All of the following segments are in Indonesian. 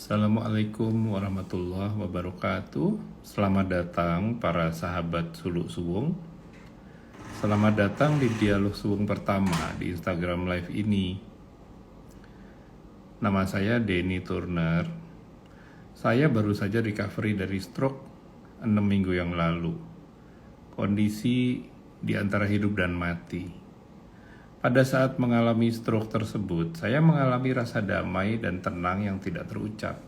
Assalamualaikum warahmatullahi wabarakatuh. Selamat datang para sahabat Suluk Suwung. Selamat datang di dialog Suwung pertama di Instagram Live ini. Nama saya Denny Turner. Saya baru saja recovery dari stroke 6 minggu yang lalu. Kondisi di antara hidup dan mati. Pada saat mengalami stroke tersebut, saya mengalami rasa damai dan tenang yang tidak terucap.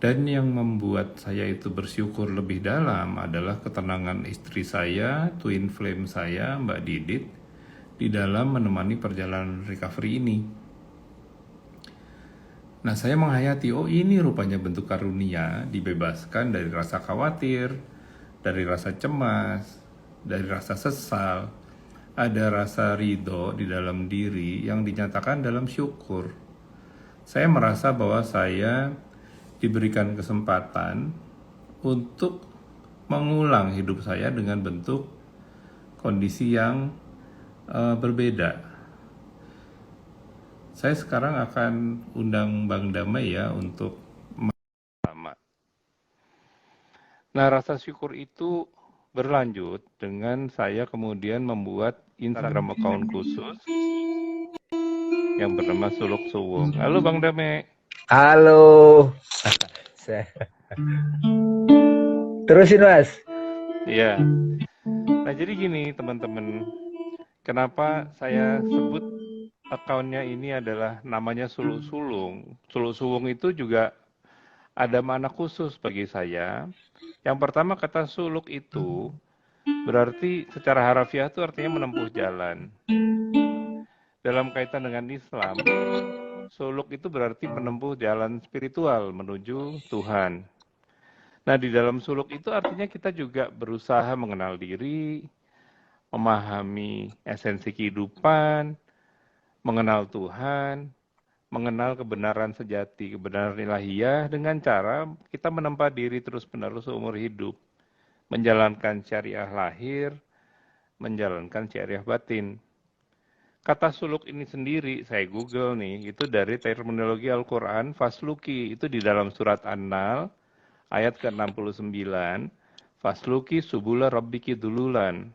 Dan yang membuat saya itu bersyukur lebih dalam adalah ketenangan istri saya, twin flame saya, Mbak Didit, di dalam menemani perjalanan recovery ini. Nah, saya menghayati, oh ini rupanya bentuk karunia, dibebaskan dari rasa khawatir, dari rasa cemas, dari rasa sesal, ada rasa ridho di dalam diri yang dinyatakan dalam syukur. Saya merasa bahwa saya diberikan kesempatan untuk mengulang hidup saya dengan bentuk kondisi yang berbeda. Saya sekarang akan undang Bang Damai ya untuk sama. Nah, rasa syukur itu berlanjut dengan saya kemudian membuat Instagram account khusus yang bernama Suluk Suwung. Halo Bang Damai. Halo. Terusin Mas. Iya. Nah jadi gini teman-teman, kenapa saya sebut akunnya ini adalah namanya Suluk Sulung. Suluk Suwung itu juga ada makna khusus bagi saya. Yang pertama kata suluk itu berarti secara harafiah itu artinya menempuh jalan. Dalam kaitan dengan Islam, suluk itu berarti menempuh jalan spiritual menuju Tuhan. Nah di dalam suluk itu artinya kita juga berusaha mengenal diri, memahami esensi kehidupan, mengenal Tuhan, mengenal kebenaran sejati, kebenaran ilahiyah dengan cara kita menempa diri terus-menerus seumur hidup, menjalankan syariah lahir, menjalankan syariah batin. Kata suluk ini sendiri, saya Google nih, itu dari terminologi Al-Quran, fasluki, itu di dalam surat An-Nahl, ayat ke-69, fasluki subula rabbiki dululan,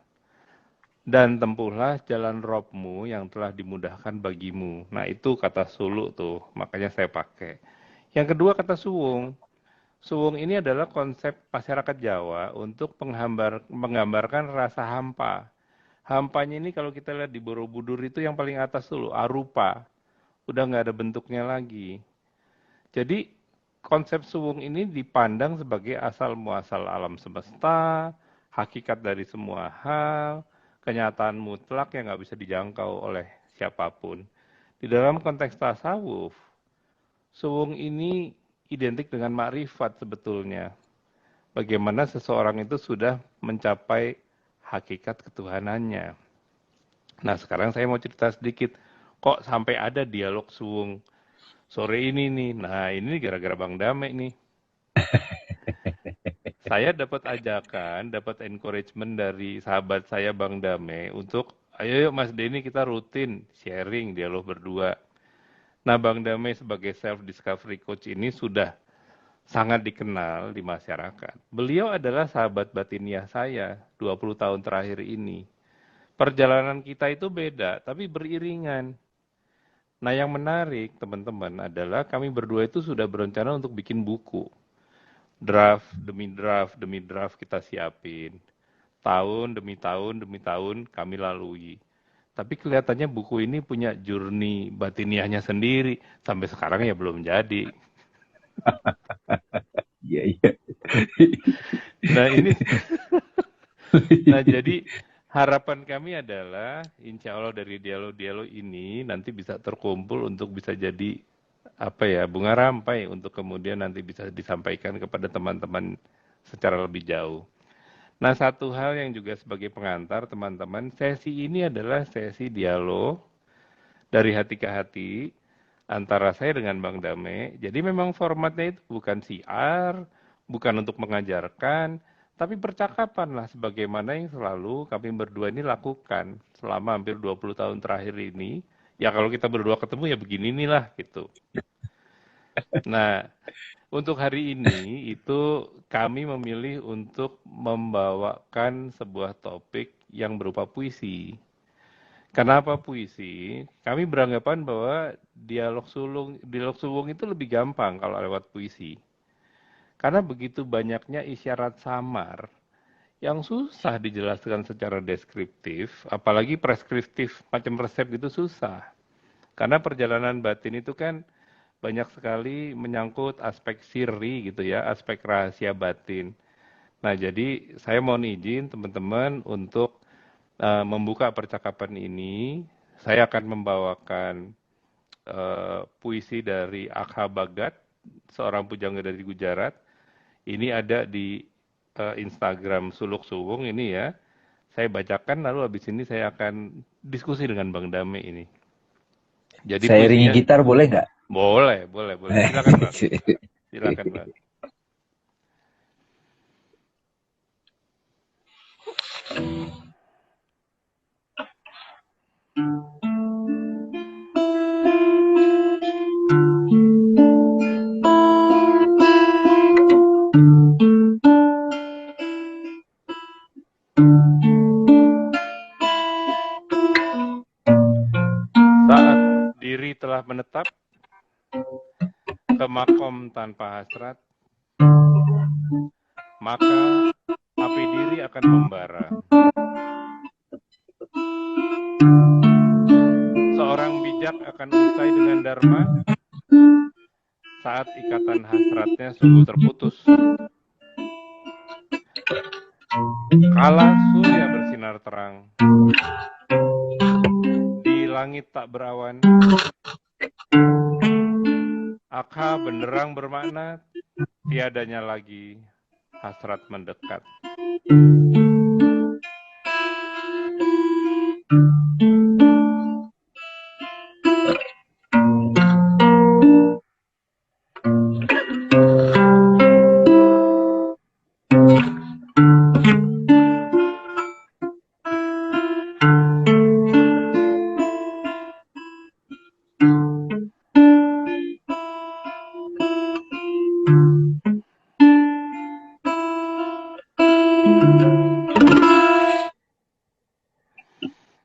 dan tempuhlah jalan Robmu yang telah dimudahkan bagimu. Nah itu kata suluk tuh, makanya saya pakai. Yang kedua kata suwung. Suwung ini adalah konsep masyarakat Jawa untuk menggambarkan rasa hampa. Hampanya ini kalau kita lihat di Borobudur itu yang paling atas dulu, arupa. Udah nggak ada bentuknya lagi. Jadi konsep suwung ini dipandang sebagai asal muasal alam semesta, hakikat dari semua hal, kenyataan mutlak yang nggak bisa dijangkau oleh siapapun. Di dalam konteks tasawuf, suwung ini identik dengan makrifat sebetulnya. Bagaimana seseorang itu sudah mencapai hakikat ketuhanannya. Nah sekarang saya mau cerita sedikit, kok sampai ada dialog suwung sore ini nih. Nah ini gara-gara Bang Dame nih. Saya dapat ajakan, dapat encouragement dari sahabat saya Bang Dame untuk ayo yuk Mas Denny kita rutin sharing dialog berdua. Nah Bang Dame sebagai self discovery coach ini sudah sangat dikenal di masyarakat. Beliau adalah sahabat batiniah saya 20 tahun terakhir ini. Perjalanan kita itu beda, tapi beriringan. Nah yang menarik teman-teman adalah kami berdua itu sudah berencana untuk bikin buku. Draft demi draft kita siapin. Tahun demi tahun kami lalui. Tapi kelihatannya buku ini punya journey batiniahnya sendiri. Sampai sekarang ya belum jadi. Iya, iya. Nah ini, nah jadi harapan kami adalah insya Allah dari dialog-dialog ini nanti bisa terkumpul untuk bisa jadi apa ya bunga rampai untuk kemudian nanti bisa disampaikan kepada teman-teman secara lebih jauh. Nah satu hal yang juga sebagai pengantar teman-teman, sesi ini adalah sesi dialog dari hati ke hati antara saya dengan Bang Dame. Jadi memang formatnya itu bukan siar, bukan untuk mengajarkan, tapi percakapan lah sebagaimana yang selalu kami berdua ini lakukan selama hampir 20 tahun terakhir ini. Ya kalau kita berdua ketemu ya begini inilah gitu. Nah, untuk hari ini itu kami memilih untuk membawakan sebuah topik yang berupa puisi. Kenapa puisi? Kami beranggapan bahwa dialog sulung itu lebih gampang kalau lewat puisi. Karena begitu banyaknya isyarat samar yang susah dijelaskan secara deskriptif, apalagi preskriptif, macam resep gitu susah. Karena perjalanan batin itu kan banyak sekali menyangkut aspek sirri gitu ya, aspek rahasia batin. Nah, jadi saya mohon izin teman-teman untuk membuka percakapan ini. Saya akan membawakan puisi dari Akha Bhagat, seorang pujangga dari Gujarat. Ini ada di Instagram Suluk Suwung ini ya. Saya bacakan lalu habis ini saya akan diskusi dengan Bang Dame ini. Jadi Saya iringi puisinya gitar boleh nggak? boleh, boleh, boleh. Silakan Bang. Silakan Bang. Saat diri telah menetap ke makom tanpa hasrat, maka api diri akan membara. Seorang bijak akan usai dengan dharma saat ikatan hasratnya sungguh terputus. Kala surya bersinar terang, di langit tak berawan, Akha benderang bermakna tiadanya lagi hasrat mendekat.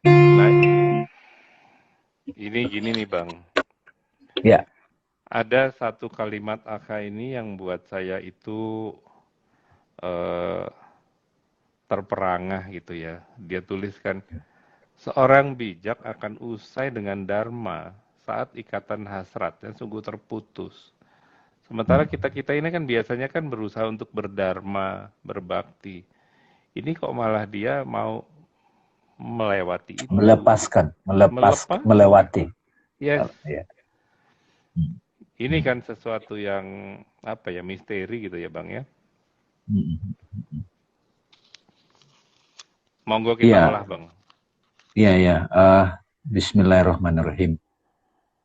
Nah, ini gini nih Bang. Ya. Ada satu kalimat Akha ini yang buat saya itu terperangah gitu ya. Dia tuliskan, seorang bijak akan usai dengan dharma saat ikatan hasratnya sungguh terputus. Sementara kita-kita ini kan biasanya kan berusaha untuk berdharma, berbakti. Ini kok malah dia mau melewati itu. Melepaskan, Melepas. melewati. Yes. Ya. Ini kan sesuatu yang apa ya, misteri gitu ya Bang ya. Monggo kita olah Bang. Iya, ya. Bismillahirrahmanirrahim.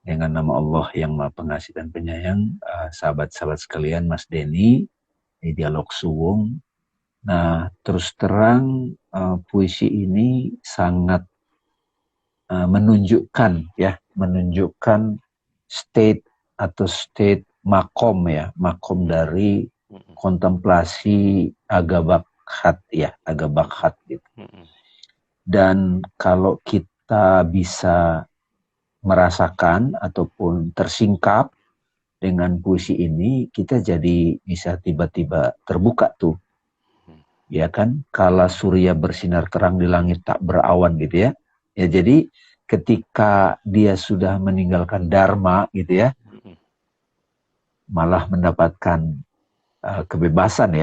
Dengan nama Allah yang Maha Pengasih dan Penyayang, sahabat-sahabat sekalian, Mas Denny, di Dialog Suwung. Nah, terus terang puisi ini sangat menunjukkan state atau state makom ya, makom dari kontemplasi agabakhat gitu. Dan kalau kita bisa merasakan ataupun tersingkap dengan puisi ini, kita jadi bisa tiba-tiba terbuka tuh. Ya kan, kala surya bersinar terang di langit tak berawan gitu ya. Ya jadi ketika dia sudah meninggalkan dharma gitu ya, malah mendapatkan kebebasan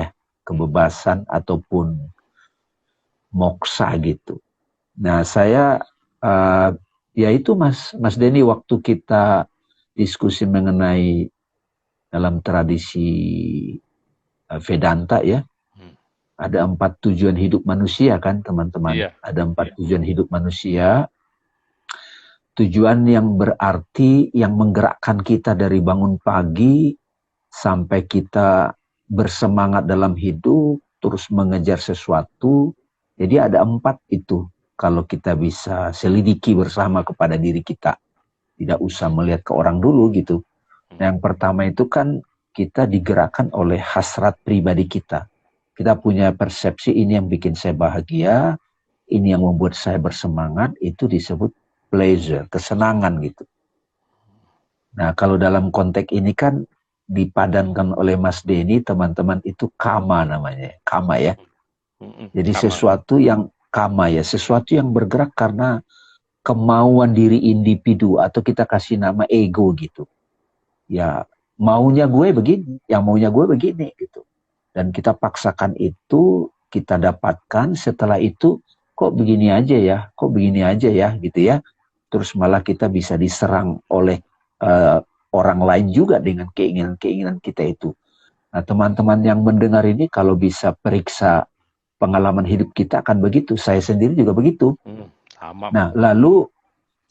ataupun moksa gitu. Nah saya ya itu Mas Denny, waktu kita diskusi mengenai dalam tradisi Vedanta ya, ada 4 tujuan hidup manusia kan teman-teman. Iya. Ada 4 tujuan hidup manusia. Tujuan yang berarti yang menggerakkan kita dari bangun pagi sampai kita bersemangat dalam hidup, terus mengejar sesuatu. Jadi ada 4 itu kalau kita bisa selidiki bersama kepada diri kita. Tidak usah melihat ke orang dulu gitu. Yang pertama itu kan kita digerakkan oleh hasrat pribadi kita. Kita punya persepsi ini yang bikin saya bahagia, ini yang membuat saya bersemangat, itu disebut pleasure, kesenangan gitu. Nah, kalau dalam konteks ini kan dipadankan oleh Mas Denny, teman-teman, itu kama namanya, kama ya. Jadi Kama. sesuatu yang kama ya, sesuatu yang bergerak karena kemauan diri individu, atau kita kasih nama ego gitu. Ya, maunya gue begini, yang maunya gue begini gitu. Dan kita paksakan itu, kita dapatkan, setelah itu kok begini aja ya, kok begini aja ya gitu ya. Terus malah kita bisa diserang oleh orang lain juga dengan keinginan-keinginan kita itu. Nah, teman-teman yang mendengar ini kalau bisa periksa pengalaman hidup kita akan begitu. Saya sendiri juga begitu. Sama. Nah,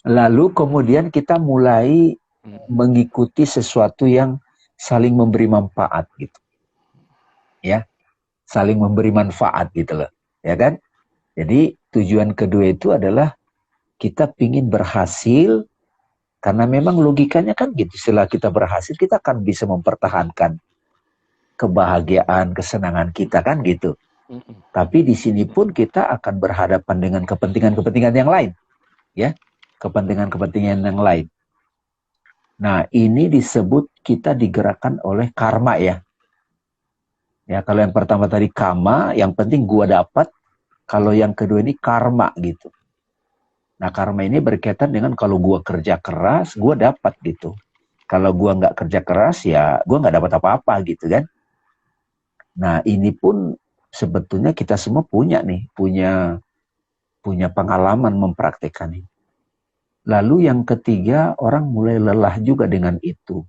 lalu kemudian kita mulai mengikuti sesuatu yang saling memberi manfaat gitu. Ya, saling memberi manfaat gitu loh. Ya kan? Jadi tujuan kedua itu adalah kita pingin berhasil, karena memang logikanya kan gitu. Setelah kita berhasil, kita akan bisa mempertahankan kebahagiaan, kesenangan kita kan gitu. Tapi di sini pun kita akan berhadapan dengan kepentingan-kepentingan yang lain. Ya, kepentingan-kepentingan yang lain. Nah, ini disebut kita digerakkan oleh karma ya. Ya, kalau yang pertama tadi kama, yang penting gua dapat. Kalau yang kedua ini karma gitu. Nah, karma ini berkaitan dengan kalau gua kerja keras, gua dapat gitu. Kalau gua nggak kerja keras, ya gua nggak dapat apa-apa gitu kan. Nah, ini pun sebetulnya kita semua punya nih, punya pengalaman mempraktekkan ini. Lalu yang ketiga, orang mulai lelah juga dengan itu.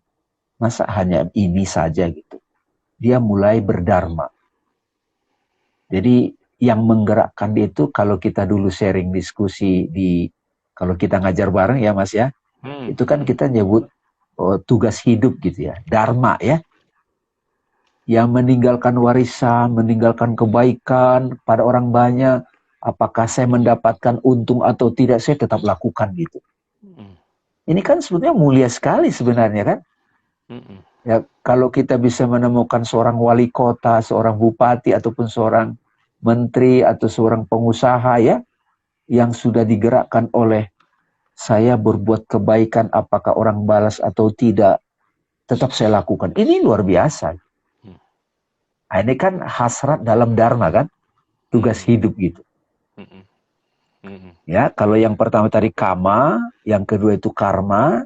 Masa hanya ini saja gitu. Dia mulai berdharma. Jadi yang menggerakkan dia itu, kalau kita dulu sharing diskusi kalau kita ngajar bareng ya Mas ya, itu kan kita nyebut tugas hidup gitu ya, dharma ya. Yang meninggalkan warisan, meninggalkan kebaikan pada orang banyak, apakah saya mendapatkan untung atau tidak, saya tetap lakukan gitu. Ini kan sebetulnya mulia sekali sebenarnya kan. Ya, kalau kita bisa menemukan seorang wali kota, seorang bupati, ataupun seorang menteri, atau seorang pengusaha ya, yang sudah digerakkan oleh saya berbuat kebaikan, apakah orang balas atau tidak, tetap saya lakukan. Ini luar biasa. Nah, ini kan hasrat dalam dharma kan, tugas hidup gitu. Ya, kalau yang pertama tadi kama, yang kedua itu karma,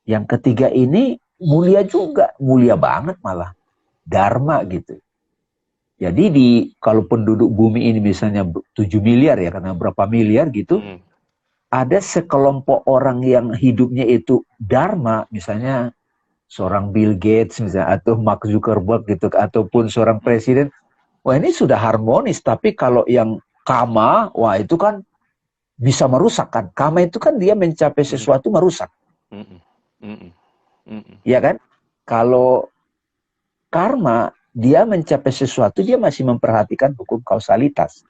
yang ketiga ini mulia juga, mulia banget malah, dharma gitu. Jadi kalau penduduk bumi ini misalnya 7 miliar ya, karena berapa miliar gitu, ada sekelompok orang yang hidupnya itu dharma, misalnya seorang Bill Gates misalnya, atau Mark Zuckerberg gitu, ataupun seorang presiden, wah ini sudah harmonis. Tapi kalau yang kama, wah itu kan bisa merusak kan. Kama itu kan dia mencapai sesuatu merusak. Ya kan? Kalau karma, dia mencapai sesuatu, dia masih memperhatikan hukum kausalitas,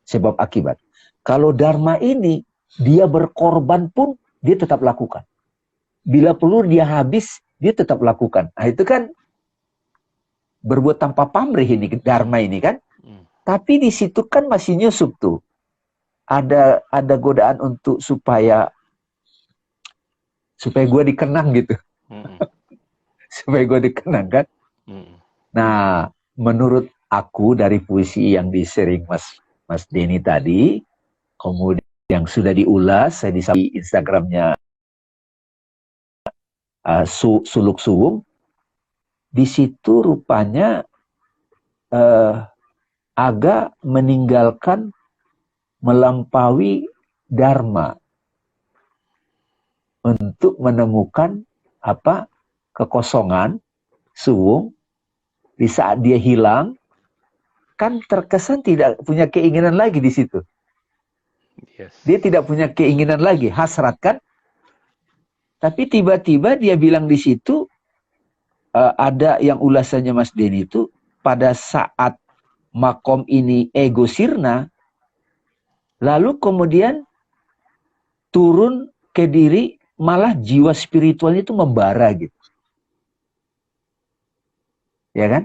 sebab akibat. Kalau dharma ini, dia berkorban pun, dia tetap lakukan. Bila perlu dia habis, dia tetap lakukan. Nah itu kan berbuat tanpa pamrih ini, dharma ini kan. Tapi di situ kan masih nyusup tuh. Ada godaan untuk supaya gue dikenang gitu. Supaya gue dikenang kan. Nah, menurut aku dari puisi yang di-sharing Mas Denny tadi, kemudian yang sudah diulas, saya di Instagramnya Suluk Suwung, di situ rupanya agak meninggalkan, melampaui dharma untuk menemukan kekosongan suwung. Di saat dia hilang, kan terkesan tidak punya keinginan lagi di situ. Yes. Dia tidak punya keinginan lagi, hasrat kan. Tapi tiba-tiba dia bilang di situ, ada yang ulasannya Mas Denny itu, pada saat makom ini ego sirna, lalu kemudian turun ke diri, malah jiwa spiritualnya itu membara gitu. ya kan?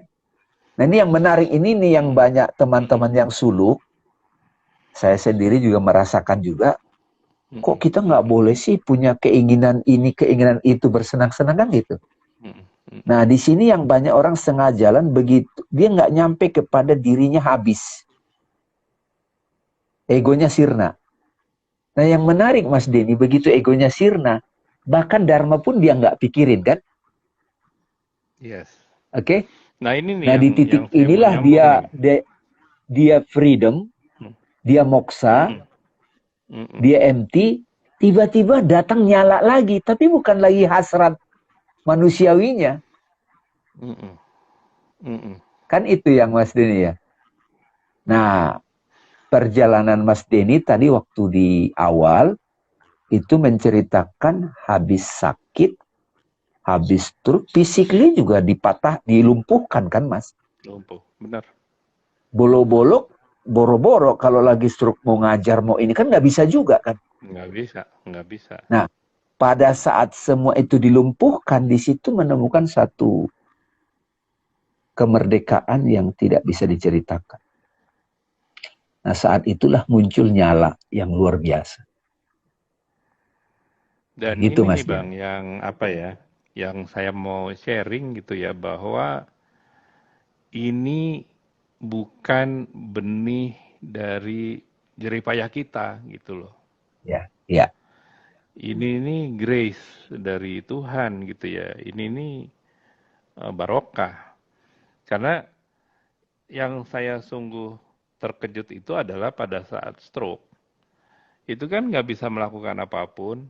Nah ini yang menarik ini nih yang banyak teman-teman yang suluk, saya sendiri juga merasakan juga, kok kita nggak boleh sih punya keinginan ini, keinginan itu, bersenang-senang kan gitu. Nah di sini yang banyak orang setengah jalan begitu, dia nggak nyampe kepada dirinya habis, egonya sirna. Nah yang menarik Mas Denny, begitu egonya sirna, bahkan dharma pun dia nggak pikirin kan? Yes. Oke? Okay? Nah ini nih nah di titik inilah dia freedom, dia moksa, dia empty, tiba-tiba datang nyala lagi, tapi bukan lagi hasrat manusiawinya. Kan itu yang Mas Denny ya. Nah, perjalanan Mas Denny tadi waktu di awal itu menceritakan habis sakit, habis stroke, physically juga dilumpuhkan kan Mas? Lumpuh, benar. Bolo-bolo, boro-boro kalau lagi stroke mau ngajar mau ini kan nggak bisa juga kan? Nggak bisa. Nah, pada saat semua itu dilumpuhkan, di situ menemukan satu kemerdekaan yang tidak bisa diceritakan. Nah, saat itulah muncul nyala yang luar biasa. Dan gitu, ini Mas nih Bang, yang apa ya, yang saya mau sharing gitu ya, bahwa ini bukan benih dari jeripayah kita gitu loh. Ya, ya. Ini nih grace dari Tuhan gitu ya. Ini nih barokah. Karena yang saya sungguh terkejut itu adalah pada saat stroke. Itu kan nggak bisa melakukan apapun,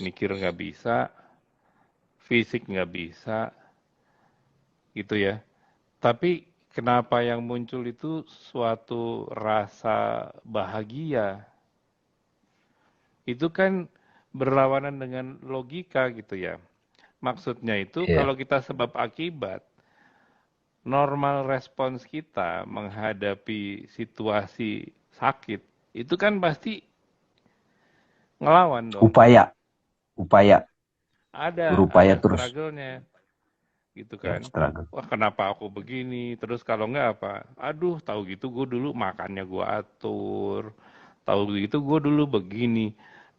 mikir nggak bisa, fisik nggak bisa, gitu ya. Tapi kenapa yang muncul itu suatu rasa bahagia? Itu kan berlawanan dengan logika gitu ya. Maksudnya itu kalau kita sebab akibat, normal respons kita menghadapi situasi sakit, itu kan pasti ngelawan dong. Upaya. Ada terus. struggle-nya. Gitu Ya, kan. struggle. Wah kenapa aku begini, terus kalau enggak apa, aduh tahu gitu gue dulu makannya gue atur, tahu gitu gue dulu begini.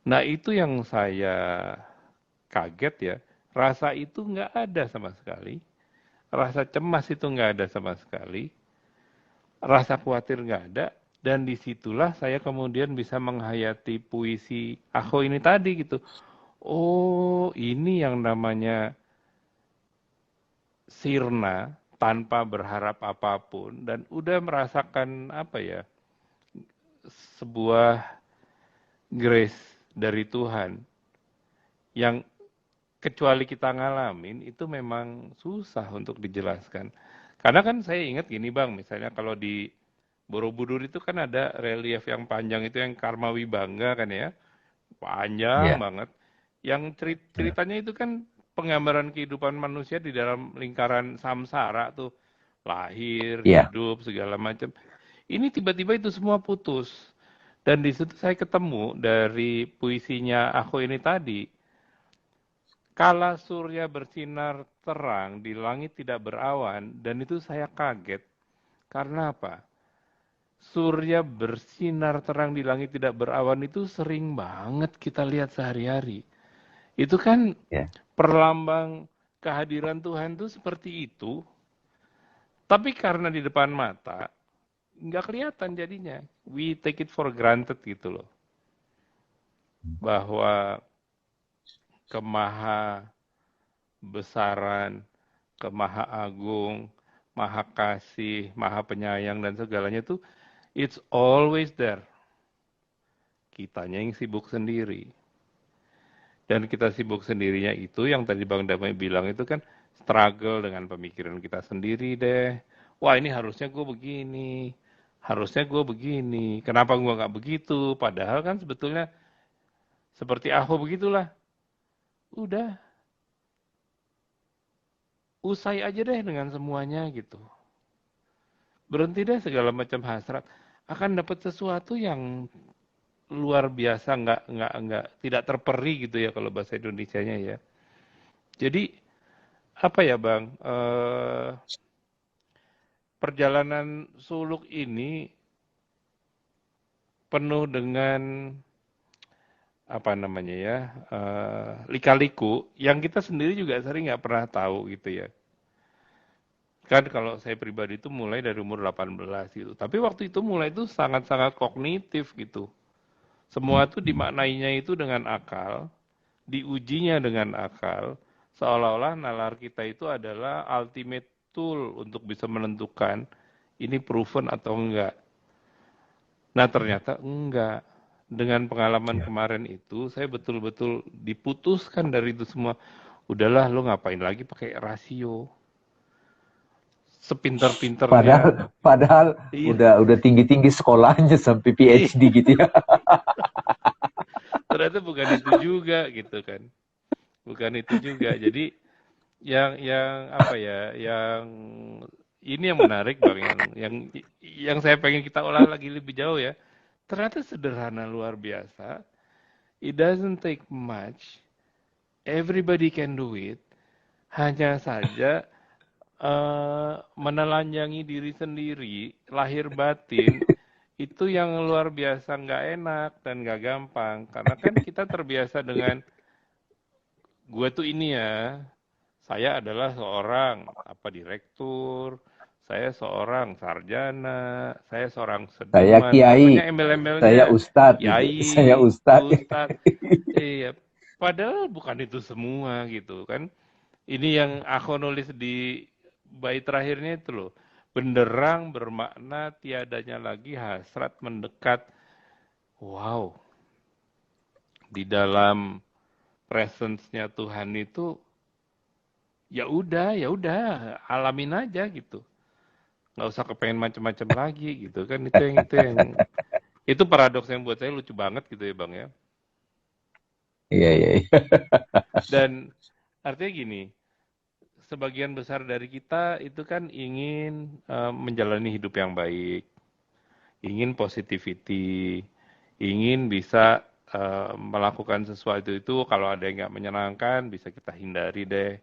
Nah itu yang saya kaget ya, rasa itu nggak ada sama sekali, rasa cemas itu nggak ada sama sekali, rasa khawatir nggak ada, dan disitulah saya kemudian bisa menghayati puisi Ako ini tadi gitu. Oh ini yang namanya sirna tanpa berharap apapun dan udah merasakan apa ya, sebuah grace dari Tuhan yang kecuali kita ngalamin itu memang susah untuk dijelaskan. Karena kan saya ingat gini Bang, misalnya kalau di Borobudur itu kan ada relief yang panjang itu yang Karma Wibangga kan ya, panjang banget. Yang ceritanya itu kan penggambaran kehidupan manusia di dalam lingkaran samsara tuh, lahir, hidup, segala macam. Ini tiba-tiba itu semua putus. Dan di situ saya ketemu dari puisinya Aku ini tadi, kala surya bersinar terang di langit tidak berawan, dan itu saya kaget. Karena apa? Surya bersinar terang di langit tidak berawan itu sering banget kita lihat sehari-hari. Itu kan perlambang kehadiran Tuhan itu seperti itu. Tapi karena di depan mata, nggak kelihatan jadinya. We take it for granted gitu loh. Bahwa kemaha besaran, kemaha agung, maha kasih, maha penyayang dan segalanya itu it's always there. Kitanya yang sibuk sendiri. Dan kita sibuk sendirinya itu yang tadi Bang Damai bilang itu kan struggle dengan pemikiran kita sendiri deh. Wah ini harusnya gue begini, harusnya gue begini, kenapa gue nggak begitu? Padahal kan sebetulnya seperti Ahok begitulah. Udah, usai aja deh dengan semuanya gitu. Berhenti deh segala macam hasrat. Akan dapat sesuatu yang luar biasa, nggak tidak terperi gitu ya kalau bahasa Indonesianya ya. Jadi apa ya Bang, perjalanan suluk ini penuh dengan apa namanya ya, lika-liku yang kita sendiri juga sering nggak pernah tahu gitu ya. Kan kalau saya pribadi itu mulai dari umur 18 gitu. Tapi waktu itu mulai itu sangat-sangat kognitif gitu. Semua itu dimaknainya itu dengan akal, diujinya dengan akal, seolah-olah nalar kita itu adalah ultimate tool untuk bisa menentukan ini proven atau enggak. Nah ternyata enggak. Dengan pengalaman kemarin itu, saya betul-betul diputuskan dari itu semua. Udahlah, lo ngapain lagi pakai rasio? Sepinter-pinternya. Padahal iya. udah tinggi-tinggi sekolahnya sampai PhD gitu ya. Ternyata bukan itu juga gitu kan. Bukan itu juga. Jadi yang apa ya, yang ini yang menarik Bang, yang saya pengen kita olah lagi lebih jauh ya. Ternyata sederhana luar biasa. It doesn't take much. Everybody can do it. Hanya saja menelanjangi diri sendiri, lahir batin, itu yang luar biasa nggak enak dan nggak gampang. Karena kan kita terbiasa dengan, gue tuh ini ya, saya adalah seorang direktur, saya seorang sarjana, saya seorang Saya seniman, pokoknya kiai, saya embel-embelnya, ustadz gitu. Saya kiai, ustadz. ustadz, iya. Padahal bukan itu semua gitu kan. Ini yang aku nulis di bait terakhirnya itu loh. Benderang bermakna tiadanya lagi hasrat mendekat. Wow, di dalam presence-nya Tuhan itu ya udah alamin aja gitu. Nggak usah kepengen macam-macam lagi gitu kan. Itu paradoks yang buat saya lucu banget gitu ya Bang ya. Iya, iya, iya. Dan artinya gini, sebagian besar dari kita itu kan ingin menjalani hidup yang baik, ingin positivity, ingin bisa melakukan sesuatu itu kalau ada yang nggak menyenangkan bisa kita hindari deh.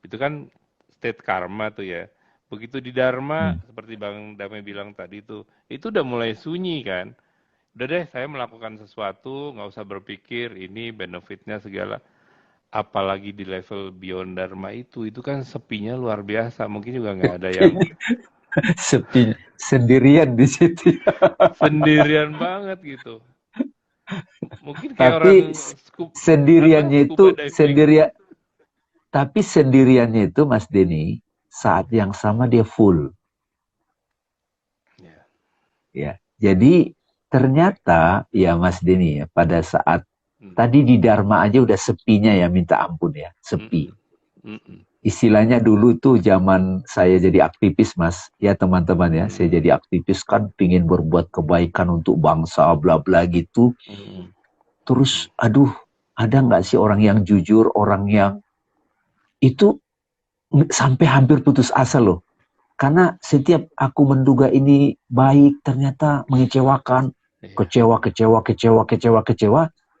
Itu kan state karma tuh ya. Begitu di Dharma, seperti Bang Damai bilang tadi itu udah mulai sunyi kan. Udah deh, saya melakukan sesuatu, nggak usah berpikir ini benefitnya segala. Apalagi di level beyond Dharma itu kan sepinya luar biasa. Mungkin juga nggak ada yang Sepi, sendirian di situ. sendirian banget gitu. Mungkin kayak Tapi orang sendiriannya scuba itu diving. tapi sendiriannya itu Mas Denny saat yang sama dia full. Ya. Ya. Jadi ternyata ya Mas Denny ya pada saat tadi di Dharma aja udah sepinya ya minta ampun ya, sepi. Istilahnya dulu tuh zaman saya jadi aktivis Mas, ya teman-teman ya, saya jadi aktivis kan pingin berbuat kebaikan untuk bangsa bla bla gitu. Terus aduh, ada nggak sih orang yang jujur, orang yang itu sampai hampir putus asa loh. Karena setiap aku menduga ini baik ternyata mengecewakan, kecewa,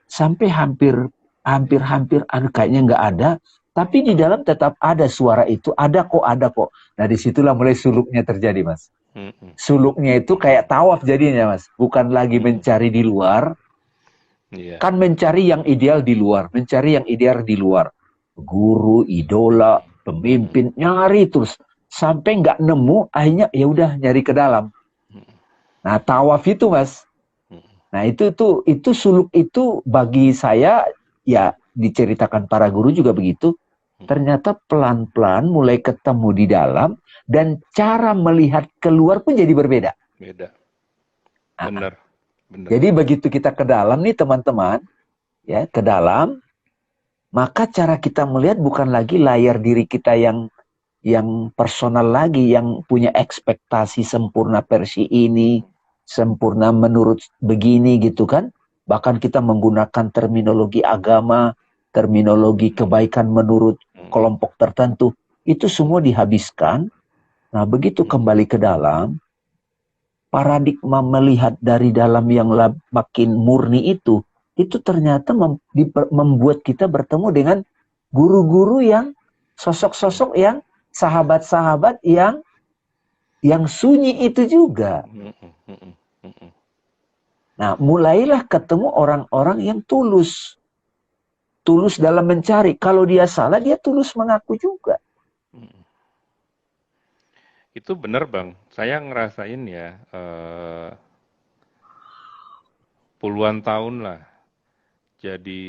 sampai hampir kayaknya nggak ada. Tapi di dalam tetap ada suara itu, ada kok. Nah disitulah mulai suluknya terjadi Mas. Suluknya itu kayak tawaf jadinya Mas. Bukan lagi mencari di luar, kan mencari yang ideal di luar. Guru, idola, pemimpin, nyari terus. Sampai nggak nemu, akhirnya ya udah nyari ke dalam. Nah tawaf itu Mas. Nah itu suluk itu bagi saya ya diceritakan para guru juga begitu. Ternyata pelan-pelan mulai ketemu di dalam dan cara melihat keluar pun jadi berbeda. Beda. Benar. Jadi begitu kita ke dalam nih teman-teman, ya ke dalam, maka cara kita melihat bukan lagi layar diri kita yang personal lagi, yang punya ekspektasi sempurna versi ini, sempurna menurut begini gitu kan. Bahkan kita menggunakan terminologi agama, terminologi kebaikan menurut kelompok tertentu. Itu semua dihabiskan. Nah begitu kembali ke dalam, paradigma melihat dari dalam yang makin murni itu ternyata membuat kita bertemu dengan guru-guru yang sosok-sosok yang sahabat-sahabat yang sunyi itu juga. Nah, mulailah ketemu orang-orang yang tulus. Tulus dalam mencari. Kalau dia salah, dia tulus mengaku juga. Itu benar, Bang. Saya ngerasain ya, puluhan tahun lah. Jadi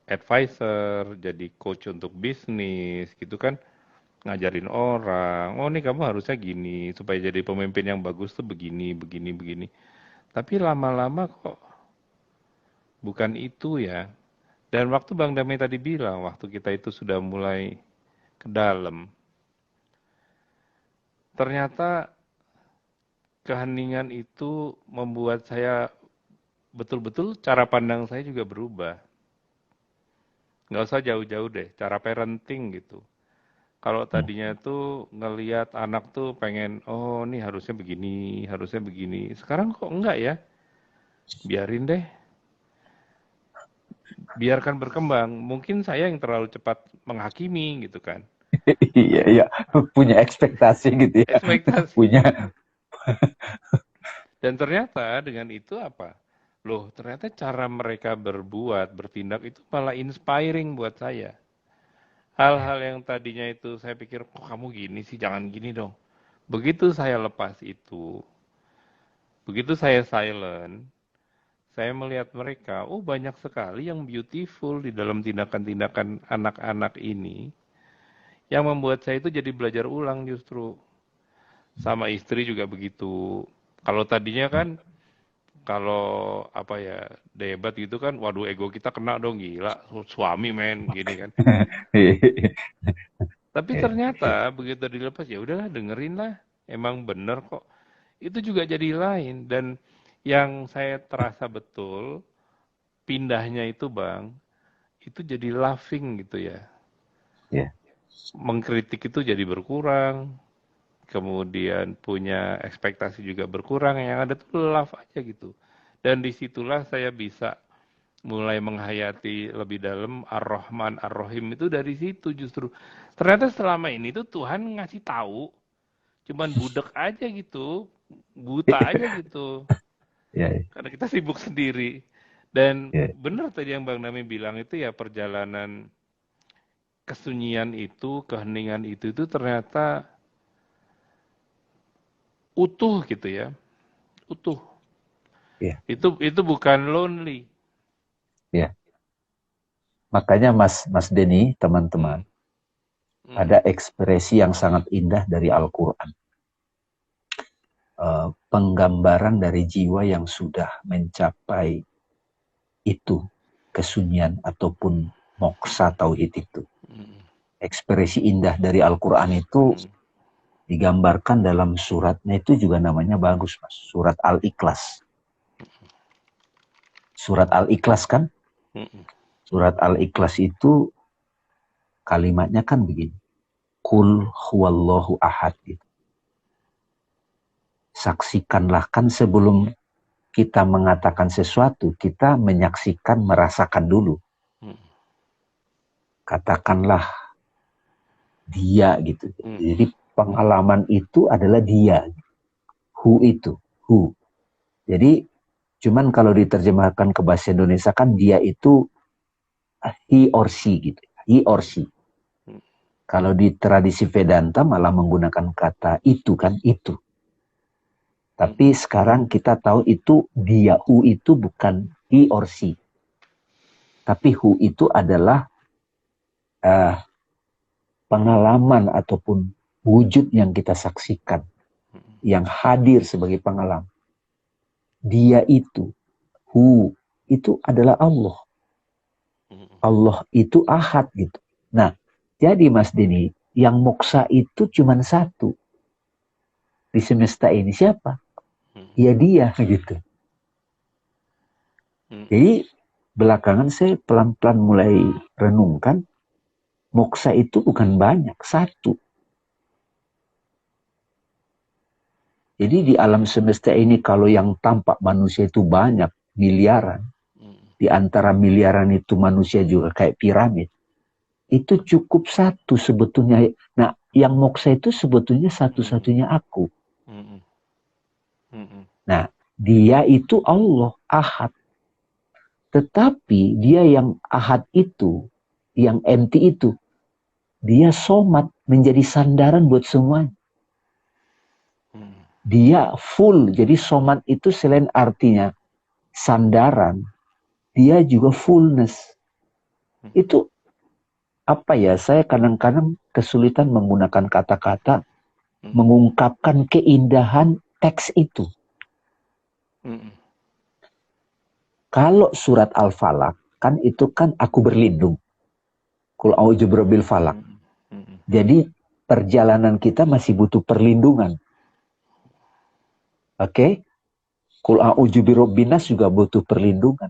advisor, jadi coach untuk bisnis, gitu kan. Ngajarin orang, oh nih kamu harusnya gini, supaya jadi pemimpin yang bagus tuh begini, begini, begini. Tapi lama-lama kok bukan itu ya. Dan waktu Bang Damai tadi bilang, waktu kita itu sudah mulai ke dalam, ternyata keheningan itu membuat saya betul-betul cara pandang saya juga berubah. Nggak usah jauh-jauh deh, cara parenting gitu. Kalau tadinya tuh ngelihat anak tuh pengen, oh ini harusnya begini, harusnya begini. Sekarang kok enggak ya? Biarin deh. Biarkan berkembang. Mungkin saya yang terlalu cepat menghakimi gitu kan. Iya, iya. Punya ekspektasi gitu ya. Ekspektasi. Punya. Dan ternyata dengan itu apa? Loh, ternyata cara mereka berbuat, bertindak itu malah inspiring buat saya. Hal-hal yang tadinya itu saya pikir, kok kamu gini sih, jangan gini dong. Begitu saya lepas itu, begitu saya silent, saya melihat mereka, oh banyak sekali yang beautiful di dalam tindakan-tindakan anak-anak ini, yang membuat saya itu jadi belajar ulang justru. Sama istri juga begitu. Kalau tadinya kan, kalau apa ya, debat gitu kan, waduh ego kita kena dong, gila, suami men, gini kan. Tapi ternyata begitu dilepas, ya udahlah dengerin lah, emang bener kok. Itu juga jadi lain. Dan yang saya terasa betul, pindahnya itu Bang, itu jadi laughing gitu ya. Yeah. Mengkritik itu jadi berkurang, kemudian punya ekspektasi juga berkurang, yang ada tuh laugh aja gitu. Dan disitulah saya bisa mulai menghayati lebih dalam Ar-Rahman Ar-Rahim itu dari situ justru. Ternyata selama ini tuh Tuhan ngasih tahu, cuman budek aja gitu, buta aja gitu. Yeah. Karena kita sibuk sendiri. Dan benar tadi yang Bang Nami bilang itu ya, perjalanan kesunyian itu, keheningan itu ternyata utuh gitu ya. Utuh. Yeah. Itu bukan lonely. Ya. Makanya Mas Denny, teman-teman, ada ekspresi yang sangat indah dari Al-Quran. Penggambaran dari jiwa yang sudah mencapai itu, kesunyian ataupun moksa tauhid itu. Ekspresi indah dari Al-Quran itu digambarkan dalam suratnya itu juga namanya bagus, Mas. Surat Al-Ikhlas. Surat Al-Ikhlas kan? Surat Al-Ikhlas itu kalimatnya kan begini. Qul huwallahu ahad. Gitu. Saksikanlah, kan sebelum kita mengatakan sesuatu, kita menyaksikan, merasakan dulu. Katakanlah dia gitu. Jadi pengalaman itu adalah dia. Who itu. Who. Jadi cuman kalau diterjemahkan ke bahasa Indonesia kan dia itu he or she gitu. He or she. Kalau di tradisi Vedanta malah menggunakan kata itu kan, itu. Tapi sekarang kita tahu itu dia. Who itu bukan he or she. Tapi who itu adalah pengalaman ataupun wujud yang kita saksikan. Yang hadir sebagai pengalaman. Dia itu. Who itu adalah Allah. Allah itu ahad gitu. Nah, jadi Mas Denny, yang moksa itu cuma satu. Di semesta ini siapa? Ya dia gitu. Jadi belakangan saya pelan-pelan mulai renungkan, moksa itu bukan banyak, satu. Jadi di alam semesta ini kalau yang tampak manusia itu banyak, miliaran. Di antara miliaran itu manusia juga kayak piramid. itu cukup satu sebetulnya. Nah, yang moksa itu sebetulnya satu-satunya aku. Nah, dia itu Allah, Ahad. Tetapi dia yang Ahad itu, yang empty itu, dia somat, menjadi sandaran buat semuanya. Dia full, jadi somat itu selain artinya sandaran, dia juga fullness. Itu apa ya, saya kadang-kadang kesulitan menggunakan kata-kata mengungkapkan keindahan teks itu. Kalau surat Al-Falaq, kan itu kan aku berlindung. Qul a'udzu birabbil falaq. Jadi perjalanan kita masih butuh perlindungan. Oke? Qul a'udzu birabbin nas juga butuh perlindungan.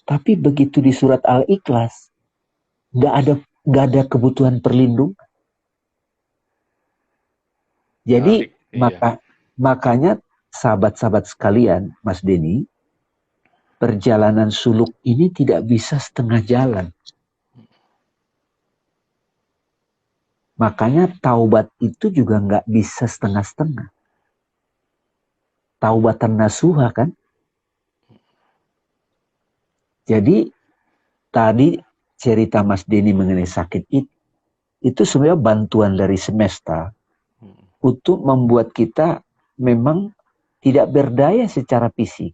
Tapi begitu di surat Al-Ikhlas, nggak ada kebutuhan perlindungan. Jadi makanya sahabat-sahabat sekalian, Mas Denny, perjalanan suluk ini tidak bisa setengah jalan. Makanya taubat itu juga nggak bisa setengah-setengah. Taubatan nasuha kan. Jadi tadi cerita Mas Denny mengenai sakit itu sebenarnya bantuan dari semesta untuk membuat kita memang tidak berdaya secara fisik,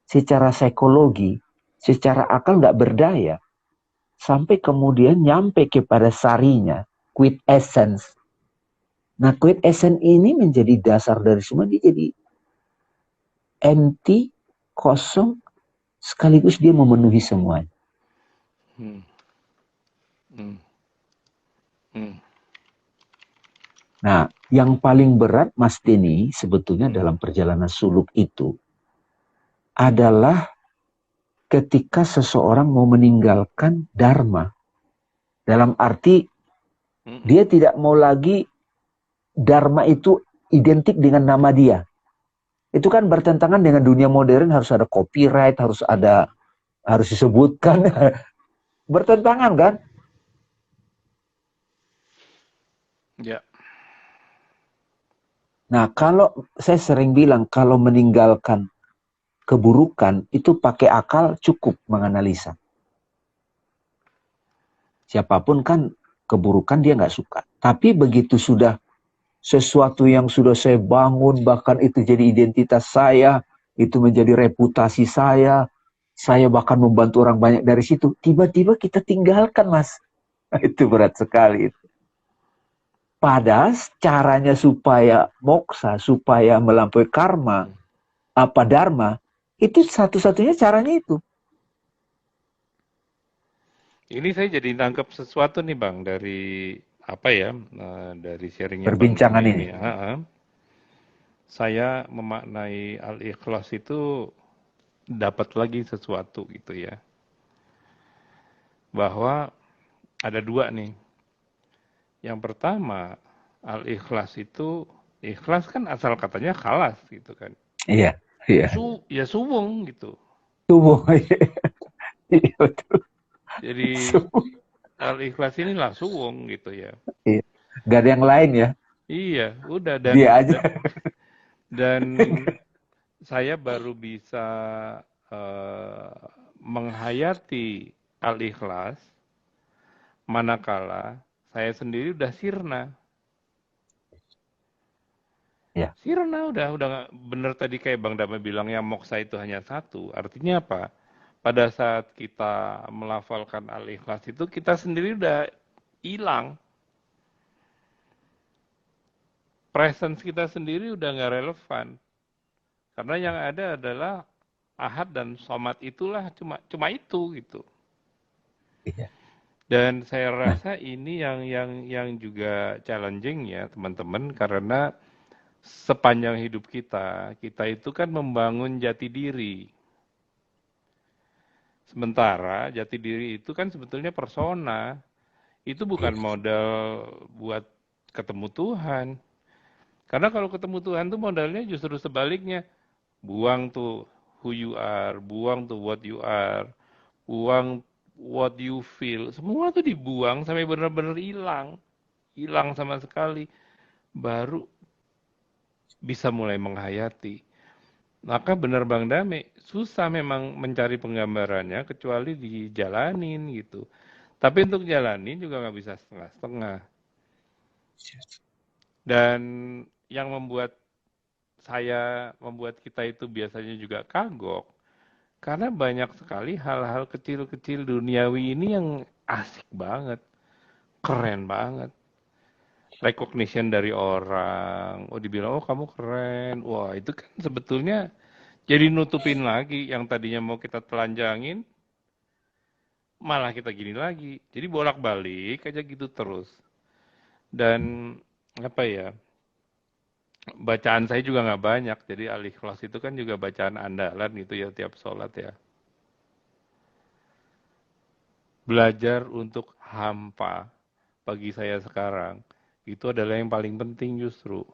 secara psikologi, secara akal nggak berdaya. Sampai kemudian nyampe kepada sarinya, quid essence. Nah, quid essence ini menjadi dasar dari semua, dia jadi empty, kosong, sekaligus dia memenuhi semuanya. Nah, yang paling berat Mas Denny sebetulnya dalam perjalanan suluk itu adalah ketika seseorang mau meninggalkan dharma. Dalam arti dia tidak mau lagi dharma itu identik dengan nama dia. Itu kan bertentangan dengan dunia modern, harus ada copyright, harus disebutkan. Bertentangan kan? Ya. Nah, kalau saya sering bilang kalau meninggalkan keburukan itu pakai akal cukup menganalisa. Siapapun kan keburukan dia nggak suka. Tapi begitu sudah sesuatu yang sudah saya bangun, bahkan itu jadi identitas saya, itu menjadi reputasi saya bahkan membantu orang banyak dari situ, tiba-tiba kita tinggalkan, Mas. Itu berat sekali. Padahal caranya supaya moksa, supaya melampaui karma, apa dharma, itu satu-satunya caranya itu. Ini saya jadi nangkep sesuatu nih Bang dari apa ya, dari sharingnya perbincangan Bang ini. Saya memaknai al-ikhlas itu dapat lagi sesuatu gitu ya. Bahwa ada dua nih. Yang pertama, al-ikhlas itu, ikhlas kan asal katanya khalas gitu kan. Iya, iya. Ya suwung gitu. Suwung, iya betul. Jadi al-ikhlas inilah suwung gitu ya. Iya. Gak ada yang lain ya. Iya, udah dia aja. Dan saya baru bisa menghayati al-ikhlas manakala saya sendiri udah sirna. Ya. Sirna udah bener tadi kayak Bang Dama bilang yang moksa itu hanya satu. Artinya apa? Pada saat kita melafalkan al-ikhlas itu kita sendiri udah hilang. Presence kita sendiri udah nggak relevan. Karena yang ada adalah ahad dan somat itulah cuma itu gitu. Iya. Dan saya rasa ini yang juga challenging ya teman-teman, karena sepanjang hidup kita itu kan membangun jati diri. Sementara jati diri itu kan sebetulnya persona. Itu bukan modal buat ketemu Tuhan. Karena kalau ketemu Tuhan tuh modalnya justru sebaliknya. Buang tuh who you are, buang tuh what you are, buang what you feel, semua tuh dibuang sampai benar-benar hilang sama sekali, baru bisa mulai menghayati. Maka benar Bang Dame, susah memang mencari penggambarannya kecuali dijalanin gitu. Tapi untuk jalanin juga nggak bisa setengah-setengah. Dan yang membuat kita itu biasanya juga kagok, karena banyak sekali hal-hal kecil-kecil duniawi ini yang asik banget, keren banget. Recognition dari orang, oh dibilang, oh kamu keren, wah itu kan sebetulnya jadi nutupin lagi yang tadinya mau kita telanjangin, malah kita gini lagi. Jadi bolak-balik aja gitu terus. Dan apa ya, bacaan saya juga nggak banyak, jadi Al-Ikhlas itu kan juga bacaan andalan gitu ya tiap sholat ya. Belajar untuk hampa bagi saya sekarang, itu adalah yang paling penting justru.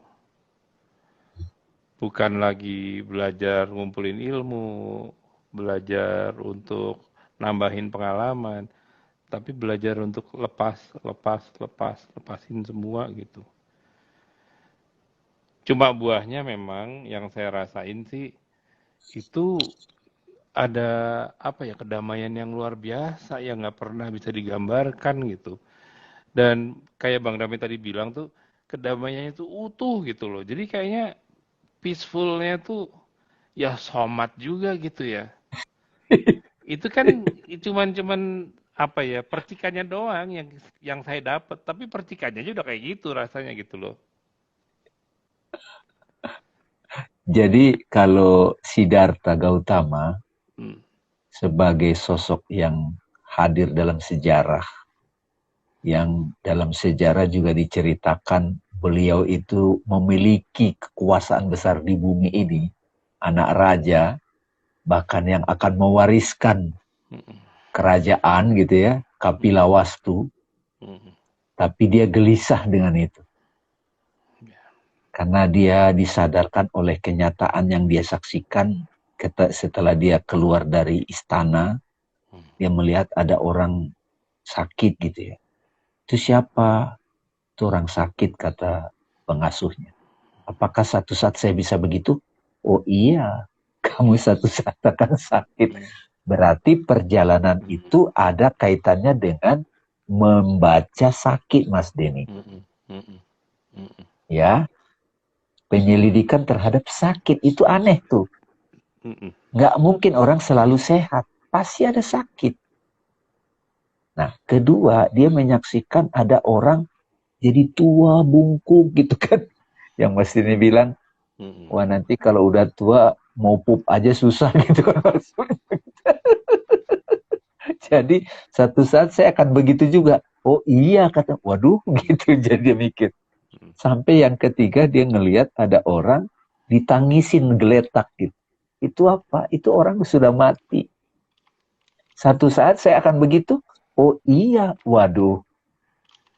Bukan lagi belajar ngumpulin ilmu, belajar untuk nambahin pengalaman, tapi belajar untuk lepasin semua gitu. Cuma buahnya memang yang saya rasain sih, itu ada apa ya, kedamaian yang luar biasa yang nggak pernah bisa digambarkan gitu. Dan kayak Bang Dami tadi bilang tuh, kedamaiannya tuh utuh gitu loh. Jadi kayaknya peacefulnya tuh ya somat juga gitu ya. Itu kan cuman apa ya, percikannya doang yang saya dapat, tapi percikannya aja udah kayak gitu rasanya gitu loh. Jadi kalau Siddhartha Gautama Hmm. sebagai sosok yang hadir dalam sejarah, yang dalam sejarah juga diceritakan beliau itu memiliki kekuasaan besar di bumi ini, anak raja, bahkan yang akan mewariskan kerajaan gitu ya, Kapilawastu, tapi dia gelisah dengan itu. Karena dia disadarkan oleh kenyataan yang dia saksikan setelah dia keluar dari istana, dia melihat ada orang sakit gitu ya. Itu siapa? Itu orang sakit, kata pengasuhnya. Apakah satu saat saya bisa begitu? Oh iya, kamu satu saat akan sakit. Berarti perjalanan itu ada kaitannya dengan membaca sakit, Mas Denny. Ya, penyelidikan terhadap sakit itu aneh tuh. Nggak mungkin orang selalu sehat, pasti ada sakit. Nah, kedua, dia menyaksikan ada orang jadi tua, bungkuk gitu kan. Yang Mas Denny bilang, wah nanti kalau udah tua mau pup aja susah gitu kan. Jadi satu saat saya akan begitu juga. Oh iya, kata, waduh gitu. Jadi dia mikir. Sampai yang ketiga dia ngelihat ada orang ditangisin geletak gitu. Itu apa? Itu orang sudah mati. Satu saat saya akan begitu. Oh iya, waduh.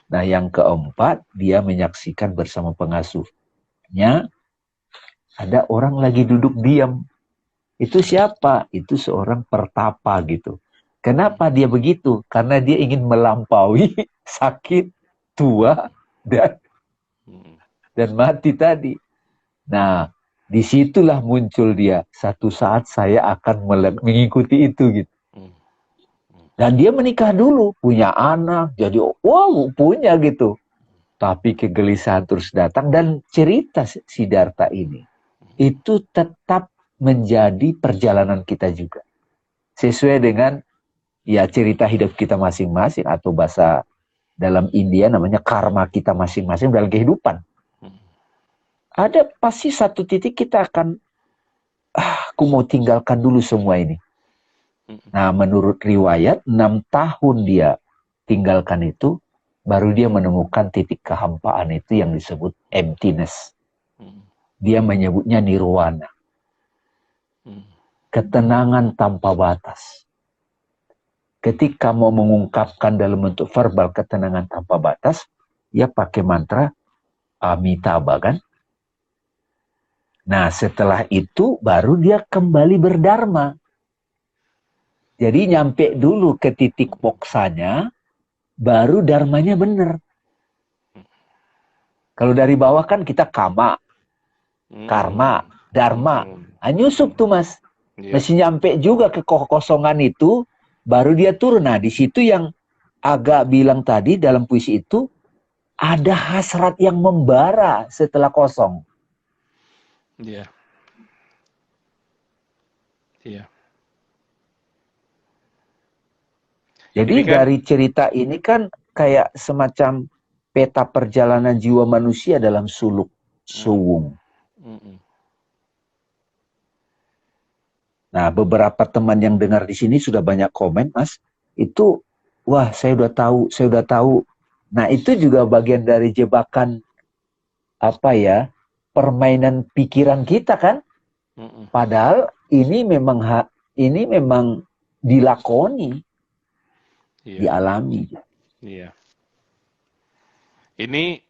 Nah yang keempat, dia menyaksikan bersama pengasuhnya ada orang lagi duduk diam. Itu siapa? Itu seorang pertapa gitu. Kenapa dia begitu? Karena dia ingin melampaui sakit, tua, dan mati tadi. Nah, disitulah muncul dia. Satu saat saya akan mengikuti itu gitu. Dan dia menikah dulu, punya anak, jadi wow punya gitu. Tapi kegelisahan terus datang dan cerita Siddhartha ini itu tetap menjadi perjalanan kita juga. Sesuai dengan ya cerita hidup kita masing-masing, atau bahasa dalam India namanya karma kita masing-masing dalam kehidupan. Ada pasti satu titik kita akan, aku mau tinggalkan dulu semua ini. Nah, menurut riwayat 6 tahun dia tinggalkan itu, baru dia menemukan titik kehampaan itu yang disebut emptiness. Dia menyebutnya nirwana. Ketenangan tanpa batas. Ketika mau mengungkapkan dalam bentuk verbal ketenangan tanpa batas, dia pakai mantra Amitabha kan. Nah setelah itu baru dia kembali berdharma. Jadi nyampe dulu ke titik moksanya, baru dharmanya bener. Kalau dari bawah kan kita kama, karma, dharma. Nyusup tuh mas. Mesti nyampe juga ke kekosongan itu, baru dia turun. Nah di situ yang agak bilang tadi dalam puisi itu, ada hasrat yang membara setelah kosong. Iya. Iya. Jadi kan, dari cerita ini kan kayak semacam peta perjalanan jiwa manusia dalam suluk suwung. Nah, beberapa teman yang dengar di sini sudah banyak komen, Mas. Itu, wah, saya udah tahu, saya udah tahu. Nah, itu juga bagian dari jebakan apa ya? Permainan pikiran kita kan? Padahal ini memang dilakoni, dialami. Iya. Ini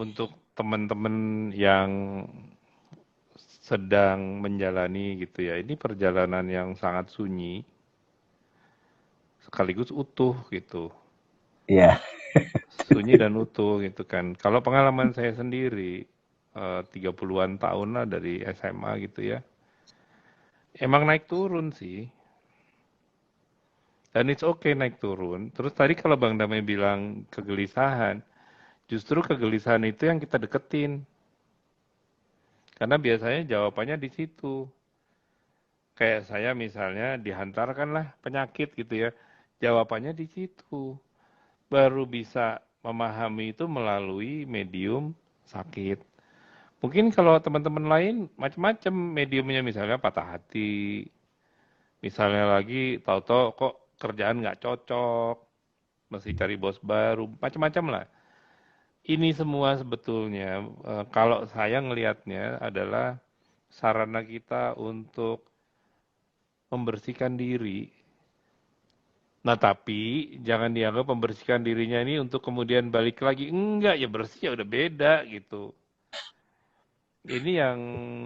untuk teman-teman yang sedang menjalani gitu ya, ini perjalanan yang sangat sunyi, sekaligus utuh gitu. Iya. Sunyi dan utuh gitu kan. Kalau pengalaman saya sendiri, 30-an tahun lah dari SMA gitu ya, emang naik turun sih. Dan it's okay naik turun. Terus tadi kalau Bang Damai bilang kegelisahan, justru kegelisahan itu yang kita deketin. Karena biasanya jawabannya di situ. Kayak saya misalnya dihantarkanlah penyakit gitu ya. Jawabannya di situ. Baru bisa memahami itu melalui medium sakit. Mungkin kalau teman-teman lain macam-macam mediumnya, misalnya patah hati. Misalnya lagi tahu-tahu kok kerjaan nggak cocok, mesti cari bos baru, macam-macam lah. Ini semua sebetulnya kalau saya ngelihatnya adalah sarana kita untuk membersihkan diri. Nah, tapi jangan dianggap membersihkan dirinya ini untuk kemudian balik lagi. Enggak, ya bersih ya udah beda gitu. Ini yang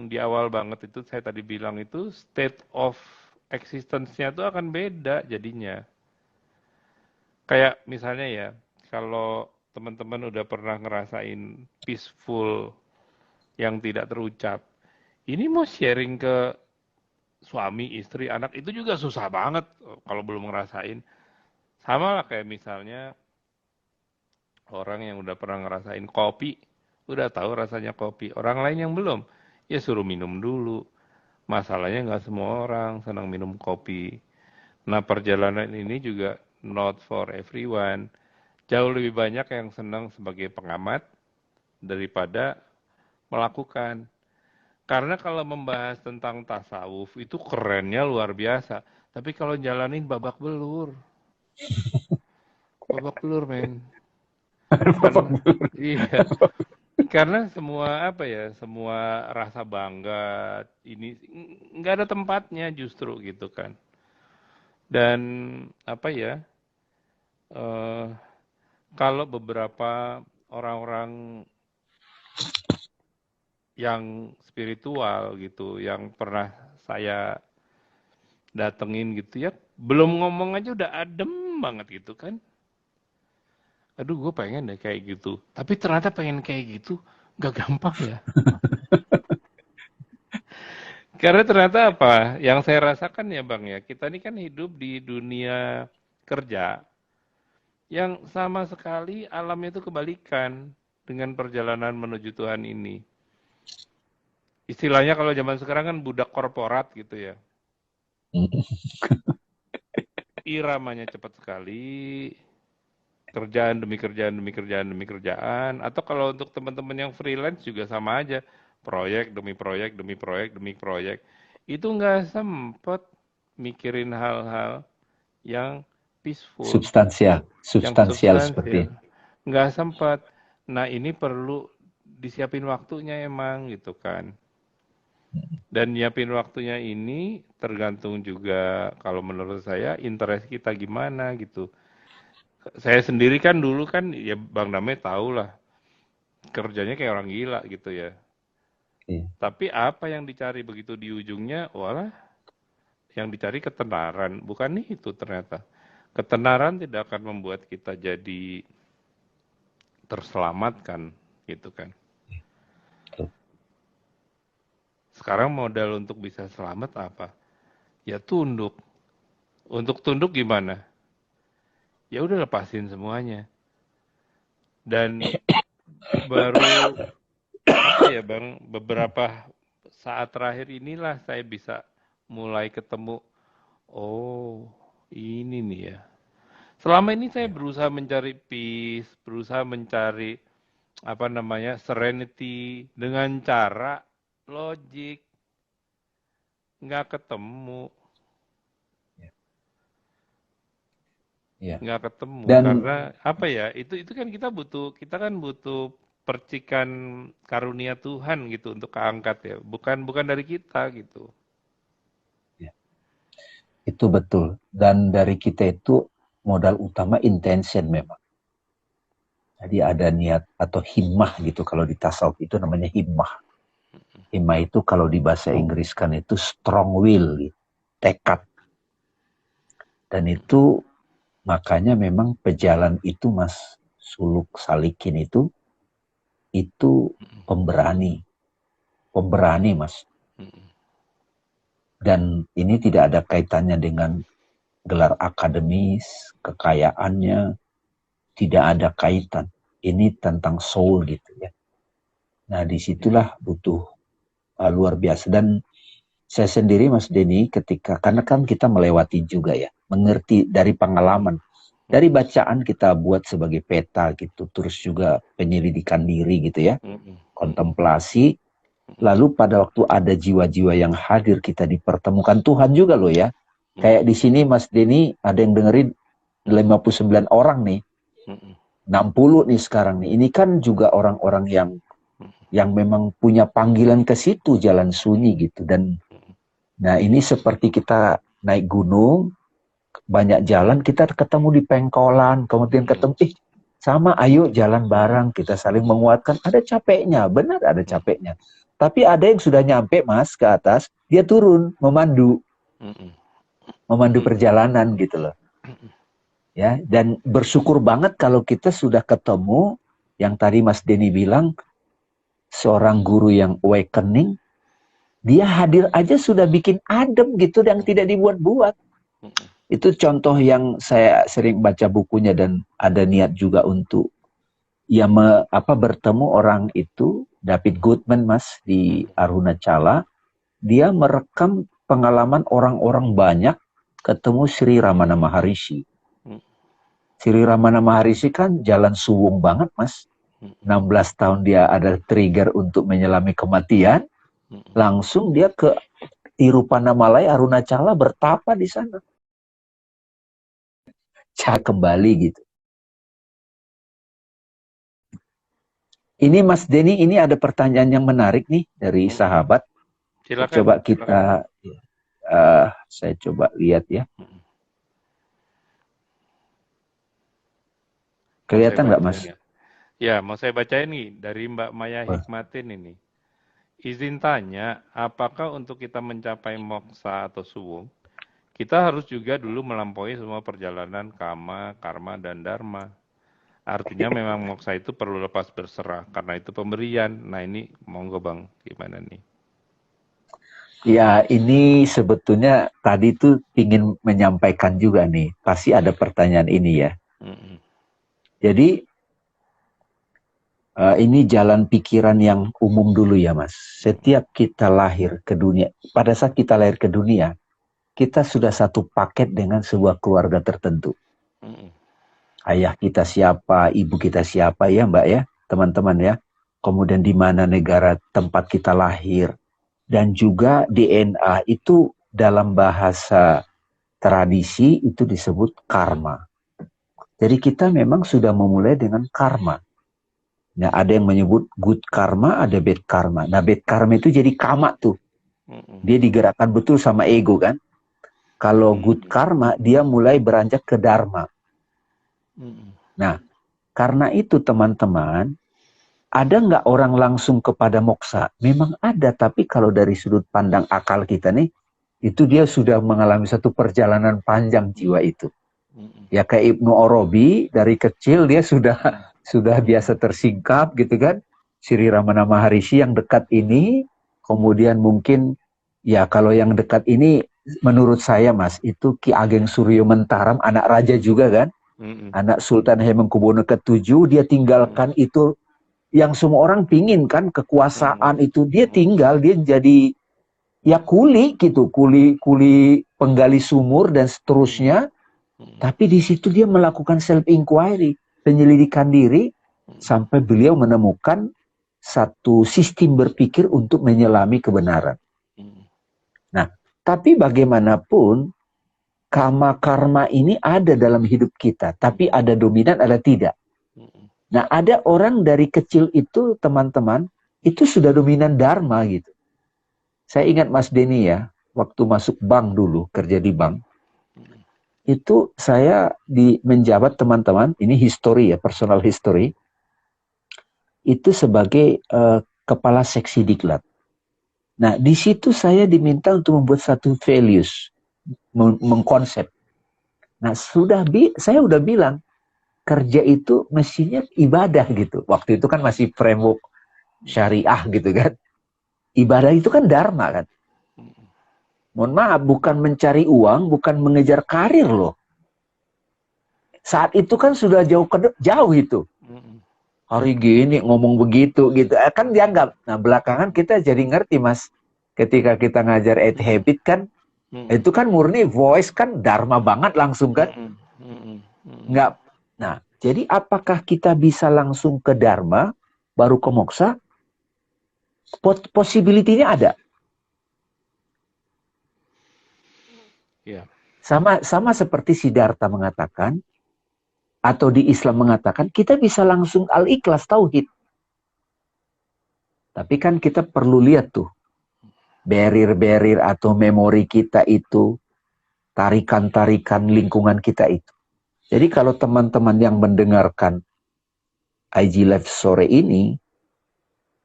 di awal banget itu saya tadi bilang itu state of existence-nya itu akan beda jadinya. Kayak misalnya ya, kalau teman-teman udah pernah ngerasain peaceful yang tidak terucap, ini mau sharing ke suami, istri, anak itu juga susah banget kalau belum ngerasain. Sama lah kayak misalnya orang yang udah pernah ngerasain kopi, udah tahu rasanya kopi. Orang lain yang belum, ya suruh minum dulu. Masalahnya nggak semua orang senang minum kopi. Nah, perjalanan ini juga not for everyone. Jauh lebih banyak yang senang sebagai pengamat daripada melakukan. Karena kalau membahas tentang tasawuf itu kerennya luar biasa. Tapi kalau jalanin babak belur. Babak belur, men. Karena, iya. Karena semua apa ya, semua rasa bangga ini nggak ada tempatnya justru gitu kan. Dan apa ya, kalau beberapa orang-orang yang spiritual gitu, yang pernah saya datengin gitu ya, belum ngomong aja udah adem banget gitu kan. Aduh, gue pengen deh kayak gitu. Tapi ternyata pengen kayak gitu gak gampang ya. Karena ternyata apa? Yang saya rasakan ya Bang ya, kita ini kan hidup di dunia kerja yang sama sekali alamnya itu kebalikan dengan perjalanan menuju Tuhan ini. Istilahnya kalau zaman sekarang kan budak korporat gitu ya. Iramanya cepat sekali, kerjaan demi kerjaan demi kerjaan demi kerjaan. Atau kalau untuk teman-teman yang freelance juga sama aja, proyek demi proyek demi proyek demi proyek. Itu nggak sempet mikirin hal-hal yang peaceful, yang substansial seperti substansial. Nggak sempat. Nah, ini perlu disiapin waktunya emang gitu kan. Dan nyiapin waktunya ini tergantung juga kalau menurut saya interest kita gimana gitu. Saya sendiri kan dulu kan ya Bang Dame tahu lah kerjanya kayak orang gila gitu ya. Iya. Tapi apa yang dicari begitu di ujungnya, walah yang dicari ketenaran, bukan itu ternyata. Ketenaran tidak akan membuat kita jadi terselamatkan, gitu kan. Sekarang modal untuk bisa selamat apa? Ya tunduk. Untuk tunduk gimana? Ya udah lepasin semuanya. Dan baru apa ya Bang, beberapa saat terakhir inilah saya bisa mulai ketemu, oh ini nih ya. Selama ini saya berusaha mencari peace, berusaha mencari apa namanya serenity dengan cara logik, nggak ketemu, nggak ketemu. Dan Karena apa ya? Itu kan kita kan butuh percikan karunia Tuhan gitu untuk keangkat ya, bukan dari kita gitu. itu betul. Dan dari kita itu modal utama intention memang. Jadi ada niat atau himmah gitu. Kalau di tasawuf itu namanya himmah. Himmah itu kalau di bahasa Inggris kan itu strong will, gitu. Tekad. Dan itu makanya memang pejalan itu Mas Suluk Salikin itu pemberani. Pemberani Mas. Dan ini tidak ada kaitannya dengan gelar akademis, kekayaannya, tidak ada kaitan. Ini tentang soul gitu ya. Nah disitulah butuh luar biasa. Dan saya sendiri Mas Denny karena kan kita melewati juga ya, mengerti dari pengalaman. Dari bacaan kita buat sebagai peta gitu, terus juga penyelidikan diri gitu ya, kontemplasi. Lalu pada waktu ada jiwa-jiwa yang hadir kita dipertemukan Tuhan juga loh ya. Kayak di sini Mas Denny ada yang dengerin 59 orang nih. 60 nih sekarang nih. Ini kan juga orang-orang yang memang punya panggilan ke situ jalan sunyi gitu. Dan nah ini seperti kita naik gunung, banyak jalan, kita ketemu di pengkolan, kemudian ketemu, sama ayo jalan bareng, kita saling menguatkan. Ada capeknya, benar ada capeknya. Tapi ada yang sudah nyampe Mas ke atas, dia turun memandu perjalanan gitu loh. Ya, dan bersyukur banget kalau kita sudah ketemu yang tadi Mas Denny bilang seorang guru yang awakening, dia hadir aja sudah bikin adem gitu dan tidak dibuat-buat. Itu contoh yang saya sering baca bukunya dan ada niat juga untuk ya bertemu orang itu. David Goodman Mas di Arunachala, dia merekam pengalaman orang-orang banyak ketemu Sri Ramana Maharishi. Sri Ramana Maharishi kan jalan suwung banget Mas. 16 tahun dia ada trigger untuk menyelami kematian. Langsung dia ke Tirupanamalai Arunachala bertapa di sana. Kembali gitu. Ini Mas Denny, ini ada pertanyaan yang menarik nih dari sahabat. Silakan, coba kita, saya coba lihat ya. Kelihatan nggak Mas? Ya, mau saya bacain nih dari Mbak Maya Hikmatin ini. Izin tanya, apakah untuk kita mencapai moksa atau suwung, kita harus juga dulu melampaui semua perjalanan kama, karma, dan dharma. Artinya memang moksa itu perlu lepas berserah, karena itu pemberian. Nah ini monggo Bang, gimana nih? Ya ini sebetulnya tadi tuh ingin menyampaikan juga nih, pasti ada pertanyaan ini ya. Jadi ini jalan pikiran yang umum dulu ya Mas. Setiap kita lahir ke dunia, pada saat kita lahir ke dunia, kita sudah satu paket dengan sebuah keluarga tertentu. Ayah kita siapa, ibu kita siapa ya Mbak ya, teman-teman ya. Kemudian di mana negara tempat kita lahir. Dan juga DNA itu dalam bahasa tradisi itu disebut karma. Jadi kita memang sudah memulai dengan karma. Nah ada yang menyebut good karma, ada bad karma. Nah bad karma itu jadi kama tuh. Dia digerakkan betul sama ego kan. Kalau good karma dia mulai beranjak ke dharma. Nah, karena itu teman-teman, ada nggak orang langsung kepada moksa? Memang ada, tapi kalau dari sudut pandang akal kita nih, itu dia sudah mengalami satu perjalanan panjang jiwa itu. Ya kayak Ibnu Arabi, dari kecil dia sudah biasa tersingkap gitu kan. Sri Ramana Maharishi yang dekat ini, kemudian mungkin ya kalau yang dekat ini menurut saya Mas, itu Ki Ageng Suryo Mentaram, anak raja juga kan. Anak Sultan Hamengkubuwono ke-7, dia tinggalkan itu yang semua orang pingin kan, kekuasaan itu, dia tinggal, dia jadi ya kuli gitu, kuli penggali sumur dan seterusnya. Tapi di situ dia melakukan self inquiry, penyelidikan diri, sampai beliau menemukan satu sistem berpikir untuk menyelami kebenaran. Nah, tapi bagaimanapun karma ini ada dalam hidup kita, tapi ada dominan, ada tidak. Nah, ada orang dari kecil itu, teman-teman, itu sudah dominan dharma gitu. Saya ingat Mas Denny ya, waktu masuk bank dulu, kerja di bank. Itu saya menjabat teman-teman, ini history ya, personal history, itu sebagai kepala seksi diklat. Nah, di situ saya diminta untuk membuat satu values, mengkonsep. Nah, saya udah bilang, kerja itu mestinya ibadah gitu. Waktu itu kan masih framework syariah gitu kan. Ibadah itu kan dharma kan. Mohon maaf, bukan mencari uang, bukan mengejar karir loh. Saat itu kan sudah jauh itu. Hari gini ngomong begitu gitu. Kan dianggap. Nah, belakangan kita jadi ngerti Mas. Ketika kita ngajar 8 habit kan, itu kan murni voice kan dharma banget langsung kan. Nggak. Nah, jadi apakah kita bisa langsung ke dharma, baru ke moksa? Possibility-nya ada. Sama seperti Siddhartha mengatakan, atau di Islam mengatakan, kita bisa langsung al-ikhlas tauhid. Tapi kan kita perlu lihat tuh, barrier-barrier atau memori kita itu, tarikan-tarikan lingkungan kita itu. Jadi kalau teman-teman yang mendengarkan IG Live sore ini,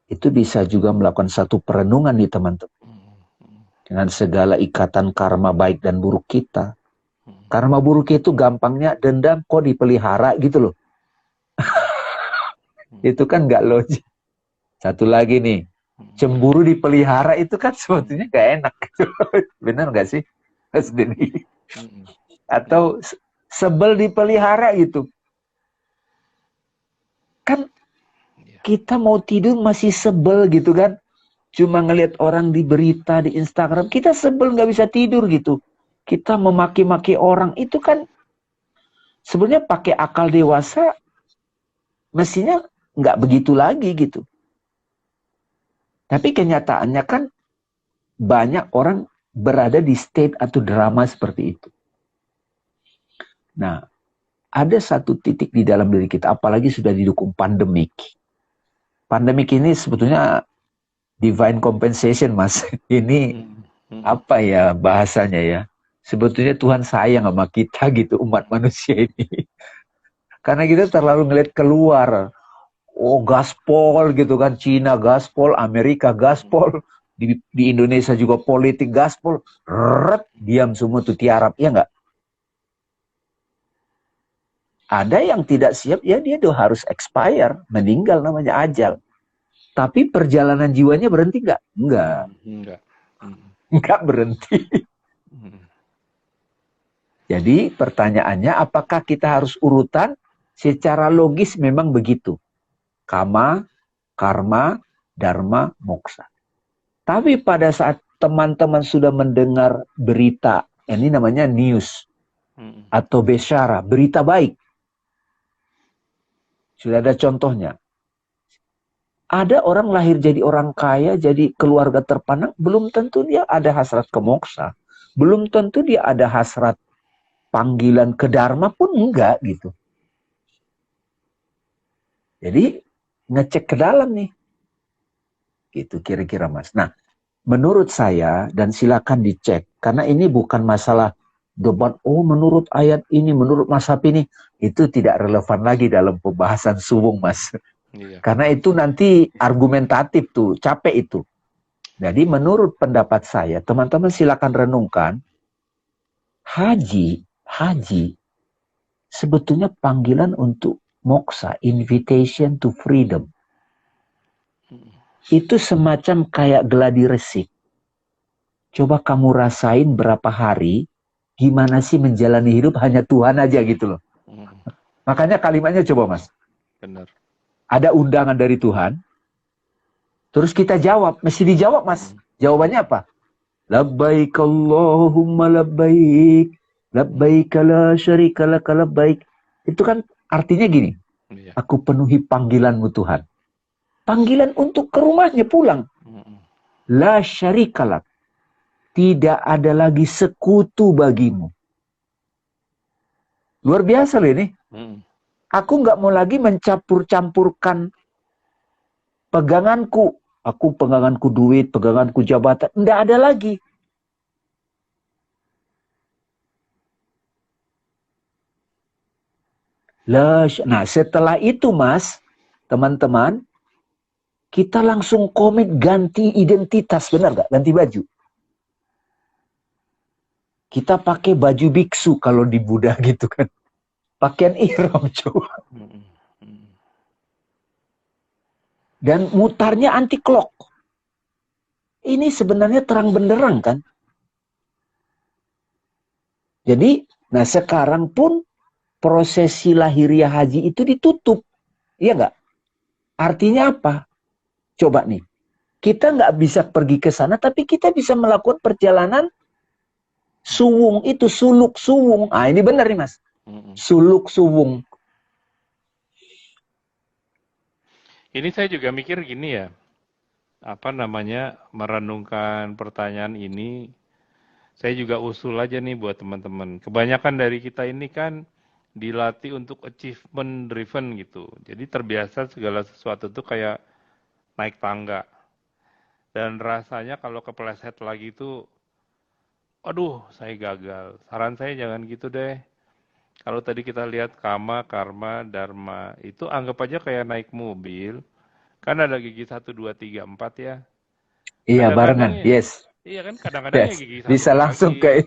itu bisa juga melakukan satu perenungan nih teman-teman. Dengan segala ikatan karma baik dan buruk kita. Karma buruk itu gampangnya dendam kok dipelihara gitu loh. Itu kan nggak logis. Satu lagi nih, cemburu dipelihara itu kan sebetulnya nggak enak. Benar nggak sih, Mas Denny? Atau sebel dipelihara gitu. Kan kita mau tidur masih sebel gitu kan. Cuma ngelihat orang di berita, di Instagram, kita sebel nggak bisa tidur gitu. Kita memaki-maki orang, itu kan sebenarnya pakai akal dewasa, mestinya nggak begitu lagi gitu. Tapi kenyataannya kan banyak orang berada di state atau drama seperti itu. Nah, ada satu titik di dalam diri kita, apalagi sudah didukung pandemik. Pandemik ini sebetulnya divine compensation, Mas. Ini apa ya bahasanya ya? Sebetulnya Tuhan sayang sama kita gitu, umat manusia ini. Karena kita terlalu ngeliat keluar. Oh, gaspol gitu kan, Cina gaspol, Amerika gaspol, di Indonesia juga politik gaspol. Diam semua tuh tiarap, ya nggak? Ada yang tidak siap, ya dia tuh harus expire, meninggal namanya ajal. Tapi perjalanan jiwanya berhenti nggak? Enggak. Enggak berhenti. Jadi pertanyaannya, apakah kita harus urutan? Secara logis memang begitu. Kama, karma, dharma, moksa. Tapi pada saat teman-teman sudah mendengar berita, ini namanya news, atau besyara, berita baik. Sudah ada contohnya. Ada orang lahir jadi orang kaya, jadi keluarga terpandang, belum tentu dia ada hasrat ke moksa. Belum tentu dia ada hasrat panggilan ke dharma pun enggak gitu. Jadi ngecek ke dalam nih. Gitu kira-kira Mas. Nah, menurut saya, dan silakan dicek, karena ini bukan masalah debat, oh menurut ayat ini, menurut mazhab ini, itu tidak relevan lagi dalam pembahasan suwung Mas. Iya. Karena itu nanti argumentatif tuh, capek itu. Jadi menurut pendapat saya, teman-teman silakan renungkan, haji sebetulnya panggilan untuk moksa, invitation to freedom. Itu semacam kayak gladi resik. Coba kamu rasain berapa hari, gimana sih menjalani hidup hanya Tuhan aja gitu loh. Makanya kalimatnya coba Mas. Benar. Ada undangan dari Tuhan, terus kita jawab, mesti dijawab Mas. Jawabannya apa? Labbaik Allahumma labbaik, labbaik la syarika laka labbaik. Itu kan artinya gini, aku penuhi panggilanmu Tuhan. Panggilan untuk ke rumahnya pulang. La syarika lak. Tidak ada lagi sekutu bagimu. Luar biasa loh ini. Aku nggak mau lagi mencampur-campurkan peganganku. Aku peganganku duit, peganganku jabatan. Nggak ada lagi. Nah setelah itu Mas, teman-teman, kita langsung komit ganti identitas. Benar nggak? Ganti baju. Kita pakai baju biksu kalau di Buddha gitu kan. Pakaian ihram coba. Dan mutarnya anti clock. Ini sebenarnya terang benderang kan. Jadi, nah sekarang pun prosesi lahiriah haji itu ditutup. Iya nggak? Artinya apa? Coba nih. Kita nggak bisa pergi ke sana, tapi kita bisa melakukan perjalanan suwung itu, suluk suwung. Ah ini benar nih Mas. Suluk suwung. Ini saya juga mikir gini ya, apa namanya, merenungkan pertanyaan ini, saya juga usul aja nih buat teman-teman. Kebanyakan dari kita ini kan dilatih untuk achievement driven gitu. Jadi terbiasa segala sesuatu tuh kayak naik tangga. Dan rasanya kalau kepleset lagi itu, aduh saya gagal. Saran saya jangan gitu deh. Kalau tadi kita lihat kama, karma, dharma, itu anggap aja kayak naik mobil. Kan ada gigi 1, 2, 3, 4 ya. Iya, barengan. Yes. Iya kan, kadang-kadang ya gigi 1 bisa langsung lagi. ke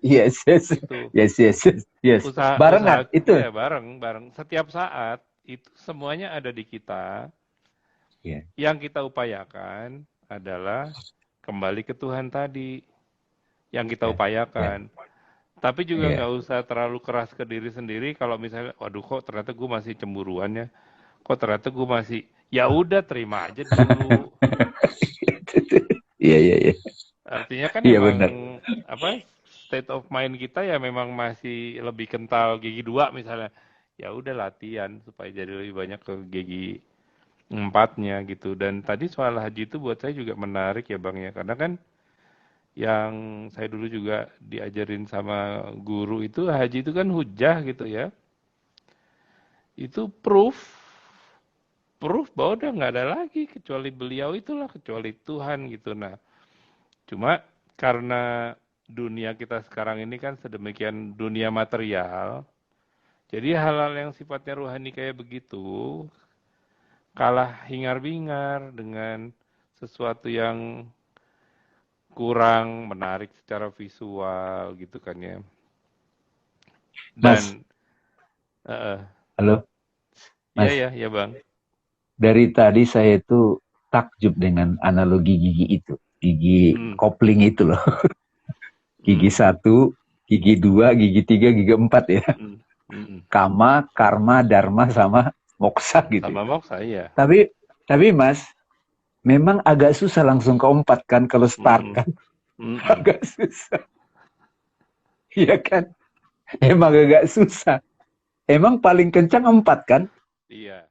yes. Gitu. Yes. Barengan itu. Ya, bareng. Setiap saat itu semuanya ada di kita. Yeah. Yang kita upayakan adalah kembali ke Tuhan tadi. Yang kita upayakan. Tapi juga nggak usah terlalu keras ke diri sendiri kalau misalnya, waduh kok ternyata gue masih cemburuan ya. Kok ternyata gue masih, ya udah terima aja dulu. Iya. Artinya kan memang apa state of mind kita ya memang masih lebih kental gigi 2 misalnya. Ya udah latihan supaya jadi lebih banyak ke gigi 4-nya gitu. Dan tadi soal haji itu buat saya juga menarik ya Bang ya. Karena kan yang saya dulu juga diajarin sama guru itu haji itu kan hujah gitu ya. Itu proof bahwa udah nggak ada lagi kecuali beliau itulah, kecuali Tuhan gitu. Nah, cuma karena dunia kita sekarang ini kan sedemikian dunia material, jadi hal-hal yang sifatnya rohani kayak begitu kalah hingar-bingar dengan sesuatu yang kurang menarik secara visual gitu kan ya. Dan halo. Mas. Iya Bang. Dari tadi saya itu takjub dengan analogi gigi itu, gigi kopling itu loh. Gigi 1, gigi 2, gigi 3, gigi 4 ya. Kama, karma, dharma sama moksa gitu. Sama moksa iya. Tapi Mas, memang agak susah langsung ke 4 kan kalau start kan. Agak susah. Iya kan? Emang agak susah. Emang paling kencang 4 kan? Iya.